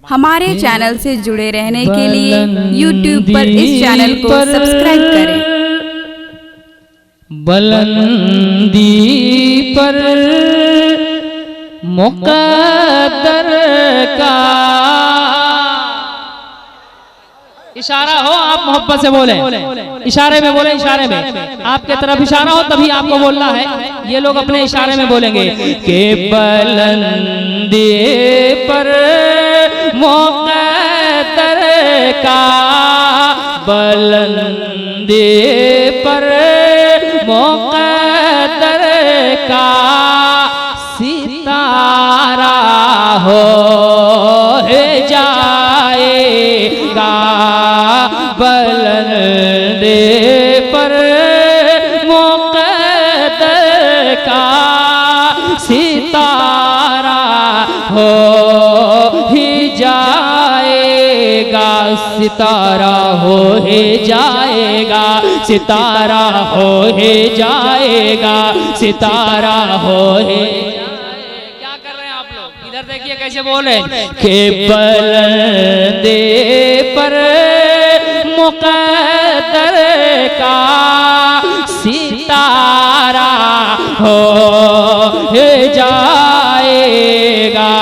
हमारे चैनल से जुड़े रहने के लिए YouTube पर इस चैनल को सब्सक्राइब करें। बुलंदी पर मुक़द्दर का इशारा हो, आप मोहब्बत से बोले, इशारे में बोले, इशारे में आपके तरफ इशारा हो तभी आपको बोलना है। ये लोग अपने इशारे में बोलेंगे कि बुलंदी पर मुक़द्दर का, बुलंदी पर मुक़द्दर का सितारा हो जाएगा, बुलंदी पर मुक़द्दर का सितारा हो ही जाएगा, सितारा हो ही जाएगा, सितारा हो ही जाएगा, सितारा हो ही। क्या कर रहे हैं आप लोग? इधर देखिए कैसे बोले कि बुलंदी पर मुक़द्दर का सितारा हो जाएगा,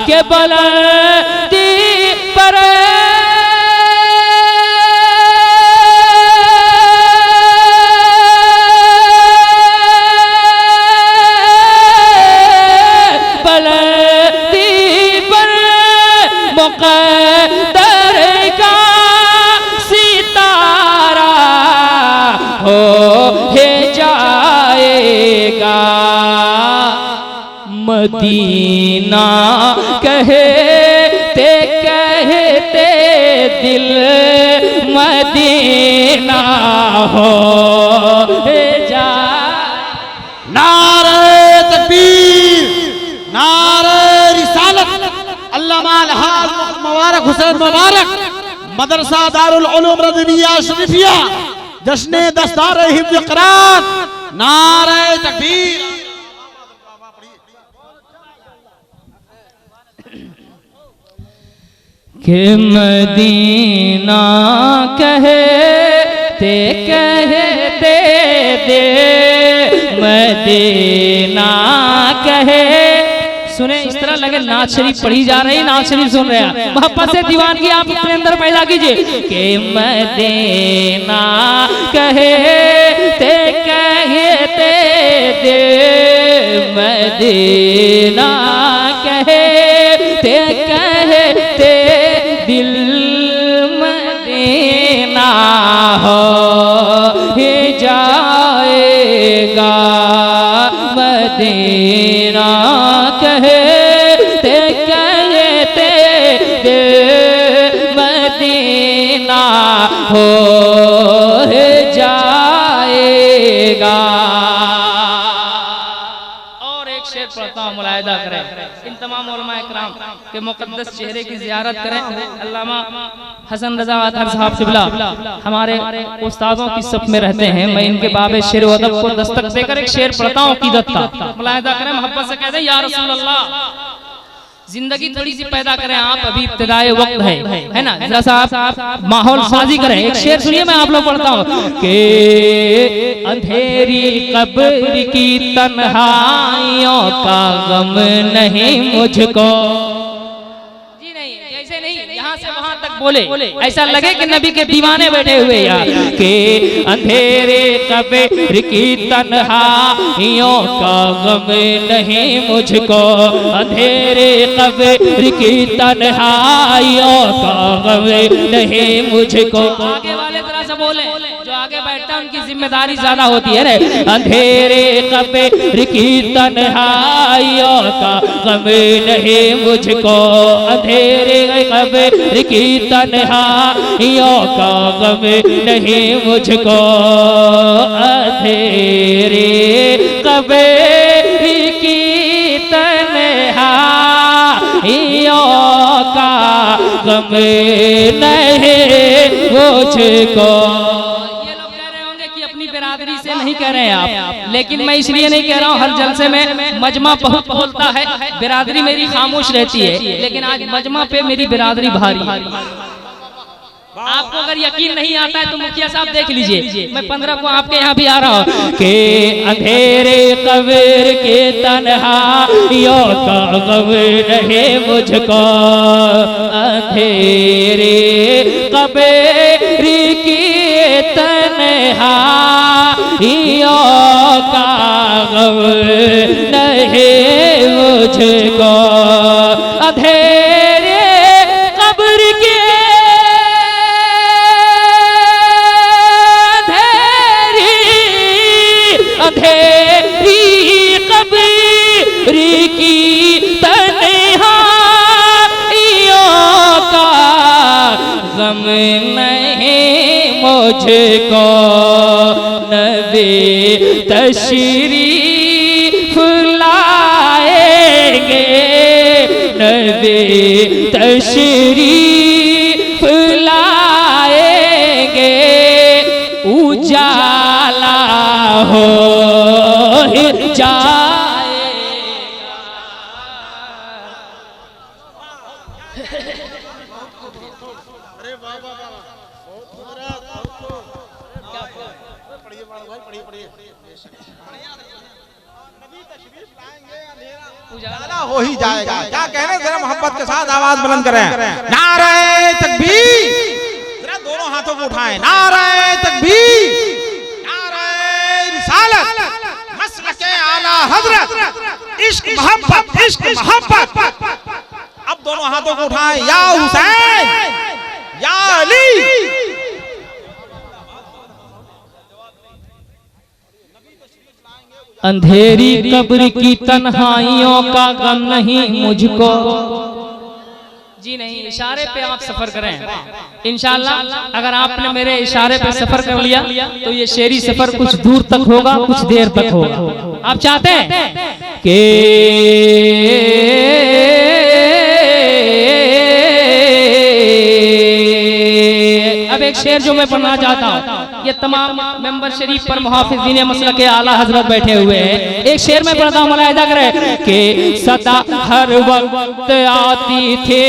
कि बुलंदी पर मुक़द्दर का सितारा हो जाएगा। मदीना कहते कहते दिल मदीना हो जा। नारे तकबीर, नारे रिसालत, अल्लामा अलहाज मुबारक हुसैन मुबारक मदरसा दारुल उलूम रज़विया शरीफिया जश्ने दस्तार हिफ्ज़ क़ुरान। नारे तकबीर। कि मदीना कहते कहते दे मदीना कहे। सुने, इस तरह लगे नात शरीफ पढ़ी जा रही, नात शरीफ सुन रहे हैं। मोहब्बत से दीवानगी आप अपने अंदर पैदा कीजिए कि मदीना कहते कहते दे मदीना कहते कहते दिल मदीना हो ही जाएगा, मदीना कहते कहते मदीना हो जाएगा। और एक शेर पढ़ता हूँ, मुलाहिदा करें। इन तमाम उलमाए किराम के मुक़द्दस चेहरे की ज़ियारत करें। अल्लामा हसन रज़ा अतहर साहब क़िबला हमारे उस्तादों की सफ में रहते हैं। मैं इनके बाबे शेर व अदब को दस्तक देकर एक शेर पढ़ता हूँ अक़ीदत का। मुलाहिदा करें, मोहब्बत से कहते हैं या रसूल अल्लाह। जिंदगी थोड़ी सी पैदा करें आप, अभी इब्तिदाए वक्त है ना, जरा सा आप माहौल साजी करें। एक शेर सुनिए, मैं आप लोग पढ़ता हूँ कि अंधेरी कब्र की तन्हाइयों का गम नहीं मुझको। जी नहीं, ऐसे नहीं, यहाँ से वहाँ तक बोले, ऐसा लगे कि नबी के दीवाने बैठे हुए यार। कि अंधेरे कब्र की तन्हाइयों का गम नहीं मुझको, अंधेरे कब्र की तन्हाइयों का गम नहीं मुझको। आगे वाले तरह से बोले, जो आगे बैठता है उनकी जिम्मेदारी ज्यादा होती है रे। अंधेरे कब्र की तन्हाइयों का गम नहीं मुझको, अंधेरे कब्र की तन्हाइयों का गम नहीं मुझको, अंधेरे कब्र की तन्हाइयों का गम नहीं मुझको। ये लोग कह रहे होंगे कि अपनी बिरादरी से नहीं कह रहे हैं आप, लेकिन मैं इसलिए नहीं कह रहा हूँ, हर जलसे में मजमा बहुत बोलता है, बिरादरी मेरी खामोश रहती है, लेकिन आज मजमा पे मेरी बिरादरी भारी है। आपको अगर यकीन नहीं आता है तो मुखिया साहब देख लीजिए, मैं 15 को आपके यहाँ भी आ रहा हूँ के अंधेरे कब्र के तन्हाइयों का गम रहे मुझको, अंधेरे कब्र की तन्हाइयों का गम रहे मुझको, अंधेरे कब्र के अंधेरी कब्र की तन्हाइयों का गम नहीं मुझको, नबी तशरीफ लाएंगे, नबी तशरीफ लाएंगे, उजाला हो जाए। उजाला हो ही जाएगा। क्या कहने, जरा मोहब्बत के साथ आवाज बुलंद करें, नारे तकबीर, जरा दोनों हाथों को उठाएं, नारे तकबीर, नारे रिसालत, मसलके आला हजरत, इश्क मोहब्बत, इश्क मोहब्बत। अब दोनों हाथों को उठाएं, या हुसैन, या अली। अंधेरी कब्र की तन्हाइयों का गम नहीं मुझको, जी नहीं, इशारे पे आप सफर करें इंशाअल्लाह। अगर आपने मेरे इशारे पे सफर कर लिया तो ये शेरी सफर कुछ दूर तक होगा, कुछ देर तक होगा। आप चाहते हैं कि अब एक शेर जो मैं पढ़ना चाहता हूँ, ये तमाम मेंबर शरीफ पर मुहाफिज़ीन मसलक के आला हजरत बैठे हुए हैं। एक शेर में पढ़ता हूँ, मुलाहिजा करें कि सदा हर वक्त आती थे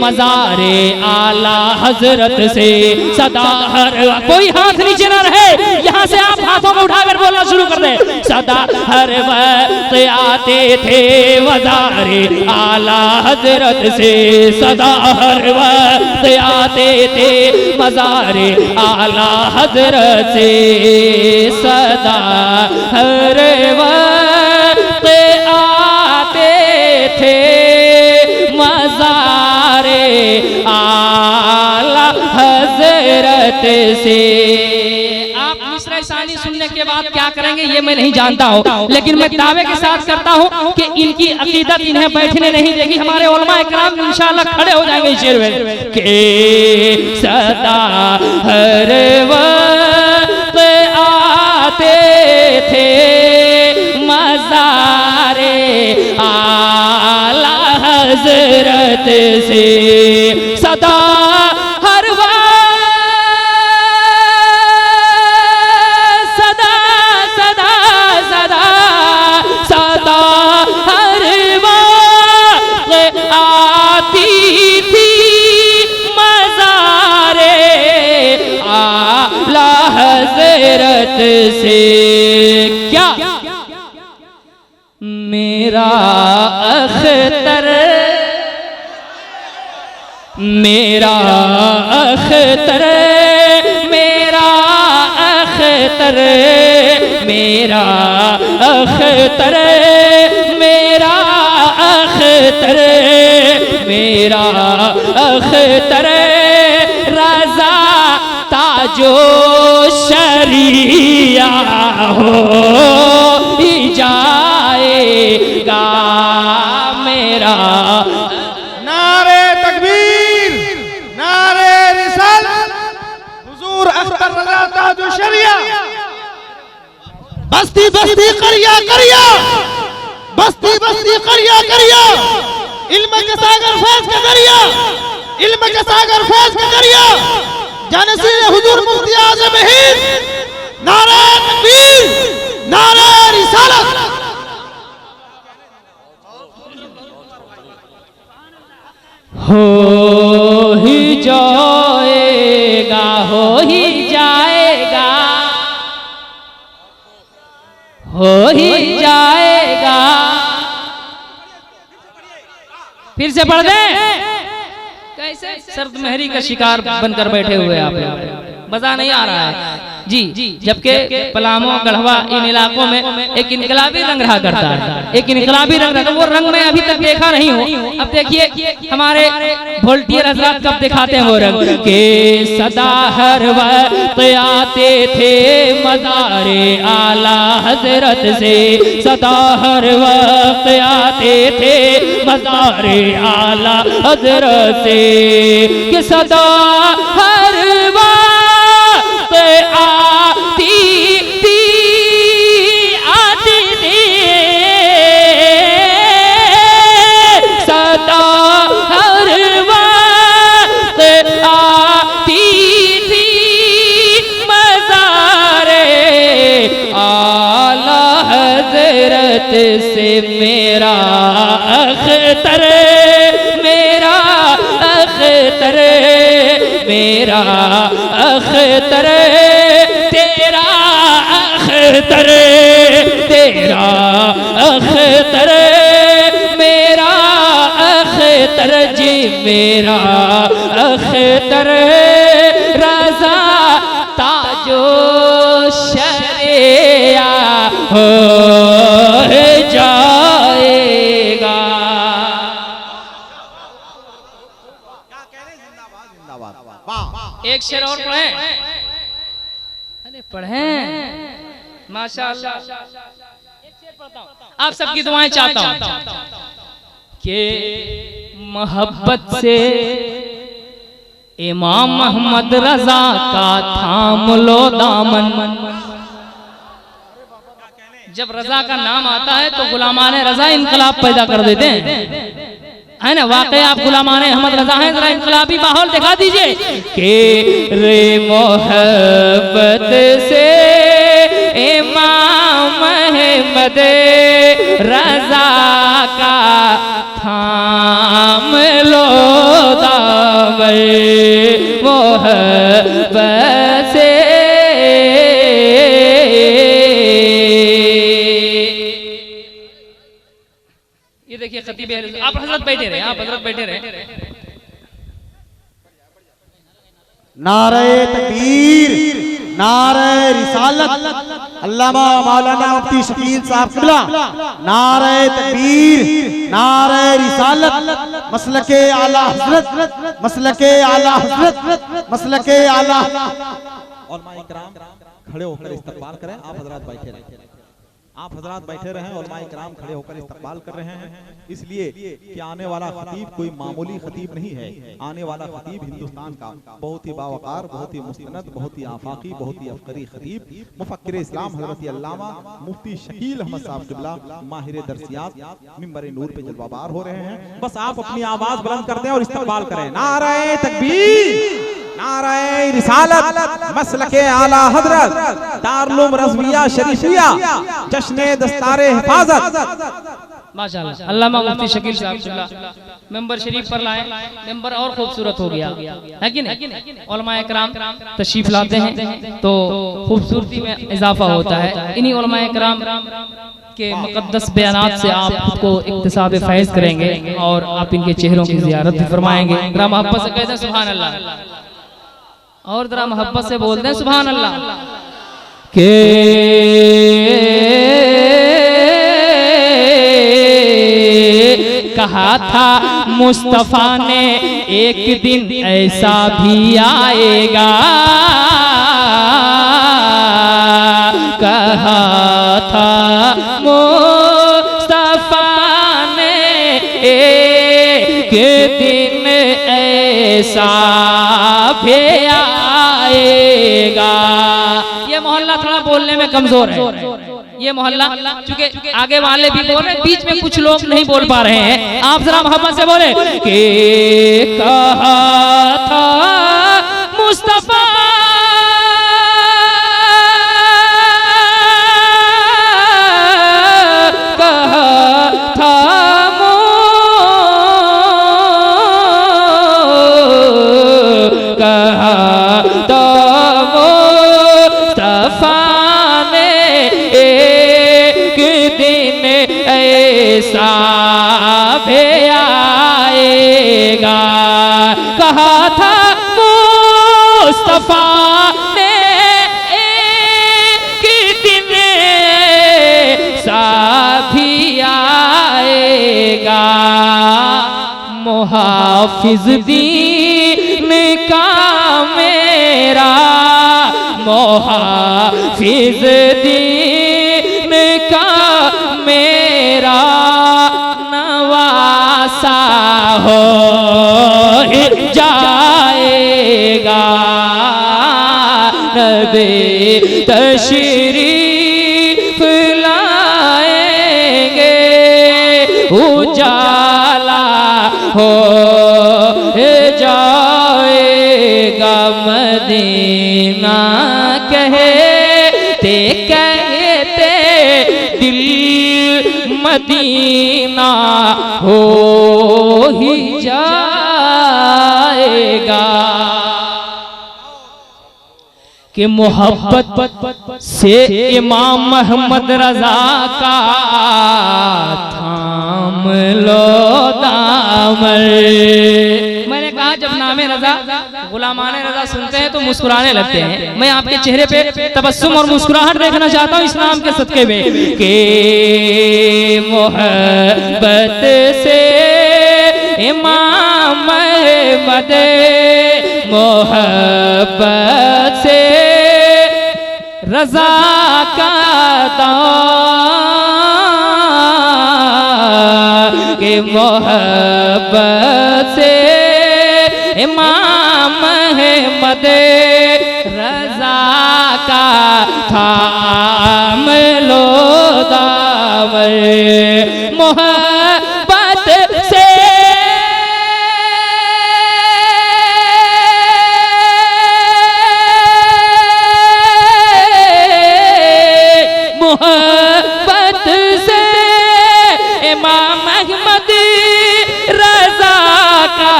मज़ारे आला हजरत से, सदा हर, कोई हाथ नीचे ना रहे, यहाँ से आप हाथों को उठाकर बोलना शुरू कर दें। सदा हर वक्त आते थे मज़ारे आला हजरत से, सदा हर वक्त आते थे मज़ारे आला हजरत से, सदा हर वक्त आते थे मज़ारे आला हजरत से। आप मिसरा सानी सुनने के बाद क्या करेंगे ये मैं नहीं जानता हूँ, लेकिन मैं दावे के साथ करता हूँ कि इनकी अकीदत इन्हें बैठने नहीं देगी। हमारे उलमा इकराम इंशाअल्लाह खड़े हो जाएंगे इस शेर में कि सदा हर वक्त आते थे मज़ारे आला हजरत से, सदा हर वक्त, सदा सदा सदा सदा हर वक्त आती थी मज़ारे आला हजरत से। क्या मेरा अख्तर, मेरा अख्तर, मेरा अख्तर, मेरा अख्तर, मेरा अख्तर, मेरा अख्तर रज़ा ताजो शरिया हो जाएगा मेरा। नारे तकबीर, नारे रिसालत, हुजूर अख्तर रज़ा ताजो शरिया, बस्ती बस्ती करिया करिया, बस्ती बस्ती करिया करिया, इल्म के सागर फैज का करिया, इल्म के सागर फैज का करिया, जानसीर हुजूर मुफ्ती आज़म हिंद नारे तकबीर, नारे रिसालत। हो ही जाएगा, हो ही जाएगा, हो ही जाएगा। फिर से पढ़ दें। कैसे सर्द मेहरी का शिकार बनकर बैठे हुए आप लोग, मजा नहीं आ रहा है जी। जबकि पलामू गढ़वा इन इलाकों में एक इनकलाबी रंग रहा करता है, एक इनकलाबी रंग रहा, वो रंग मैं अभी तक देखा नहीं हूँ। अब देखिए हमारे वोल्टियर हजरात कब दिखाते हैं वो रंग के सदा हर वक्त आते थे मज़ारे आला हजरत से, सदा हर वक्त आते थे मज़ारे आला हजरत से, कि सदा हर वक्त आती थी, आती थी, सदा हर वक्त आती थी मज़ारे आला हज़रत से। मेरा अख्तर, मेरा अख्तर, मेरा अख्तर, तेरा अख्तर, तेरा अख्तर, मेरा अख्तर जी, मेरा अख्तर, रज़ा ताजो शरिया हो जाएगा। एक शेर और पढ़ें। अरे पढ़ें, माशाअल्लाह। एक शेर पढ़ता हूं, आप सबकी दुआएं चाहता हूं कि मोहब्बत से इमाम मोहम्मद रजा का थाम लो दामन। जब रजा का नाम आता है तो गुलामाने रजा इनकलाब पैदा कर देते हैं, है ना। वाकई आप गुलामाने अहमद रजा हैं, जरा इनकलाबी माहौल दिखा दीजिए कि रे मोहब्बत से इमाम अहमद रजा का थाम लो दामन, मोहब्बत से। ये देखिए खतीब आप हजरत बैठे रहे, आप हजरत बैठे रहे। नारे तकबीर, नारे रिसालत, अल्लामा मौलाना मुफ्ती शकील साहब किबला। नारे तकबीर, नारे रिसालत, मसलके आला हजरत, मसलके आला हजरत, मसलके आला। और माए इकराम खड़े होकर इस्तकबाल करें। आप हजरात बैठे रहें, आप हजरात बैठे रहें और माए इकराम खड़े होकर इस्तकबाल कर रहे हैं, इसलिए कि आने वाला खतीब कोई मामूली खतीब नहीं है। आने वाला खतीब हिंदुस्तान का बहुत ही बावकार, बहुत ही मुस्तनद, बहुत ही आफाकी, बहुत ही अफकरी खतीब मुफक्किर इस्लाम हज़रत अल्लामा मुफ्ती शकील अहमद साहब किबला माहिर दरसियात मिंबर नूर पे जलवाबार हो रहे हैं। बस आप अपनी आवाज बुलंद कर दें और इस्तकबाल करें। नारे तकबीर, नारे रिसालत, मसलके आला हजरत, दारुल रज़विया शरीफिया, जश्ने दस्तारे हिफाजत। माशाअल्लाह अल्लामा मुफ्ती शकील साहब मेंबर शरीफ पर लाए, मेंबर और खूबसूरत हो गया है कि नहीं। उलमाए कराम तशरीफ लाते हैं तो खूबसूरती में इजाफा होता है। इन्हीं उलमाए कराम के मुकद्दस बयानात से आपको इक्तिसाब फैज़ करेंगे और आप इनके चेहरों की ज़ियारत भी फरमाएंगे। जरा मोहब्बत से कहते हैं सुभान अल्लाह, और जरा मोहब्बत से बोलते हैं सुभान अल्लाह। के कहा था मुस्तफा ने एक दिन ऐसा भी आएगा, कहा था मुस्तफा ने एक दिन ऐसा भी आएगा। ये मोहल्ला थोड़ा बोलने में कमजोर है, ये मोहल्ला चूंकि आगे वाले भी बोल रहे हैं, बीच में कुछ लोग नहीं बोल पा रहे हैं। आप जरा मोहब्बत से बोले कि कहा था मुस्तफा मुस्तफा ने एक दिन साथी आएगा, मुहाफिज दीन का मेरा, मुहाफिज दीन का मेरा नवासा हो जाएगा। नबी तशरीफ लाएंगे, उजाला हो जाएगा मदीना। कहते कहते दिल मदीना हो ही जाएगा। कि मोहब्बत से इमाम अहमद रजा का थाम लो दामन। मैंने कहा जब नामे रजा गुलामाने रजा सुनते हैं तो मुस्कुराने लगते हैं। मैं आपके चेहरे पे तबस्सुम और मुस्कुराहट देखना चाहता हूँ इस नाम के सदके में। कि मोहब्बत से इमाम अहमद, मोहब्बत से रजा का दाम, के मोहब्बत से इमाम अहमद रजा का थाम लो दामन। मोहब्बत से मोहब्बत से इमाम अहमद रजा का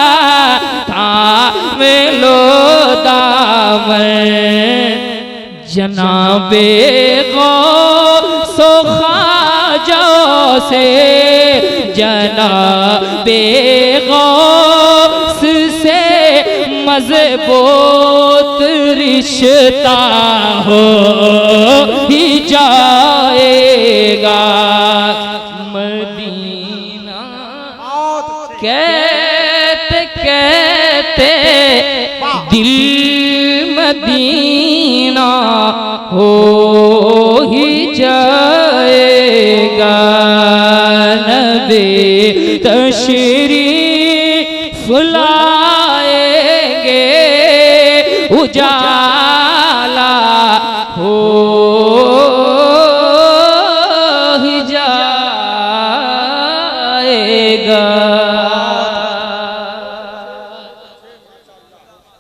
थाम लो दामन। जनाबे गौसो ख्वाजा से, जनाबे गौस से मजबूत रिश्ता हो ही जाएगा मदीना। कहते कहते दिल मदीना हो ही जाएगा। नबी तशरीफ लाएंगे, उजाला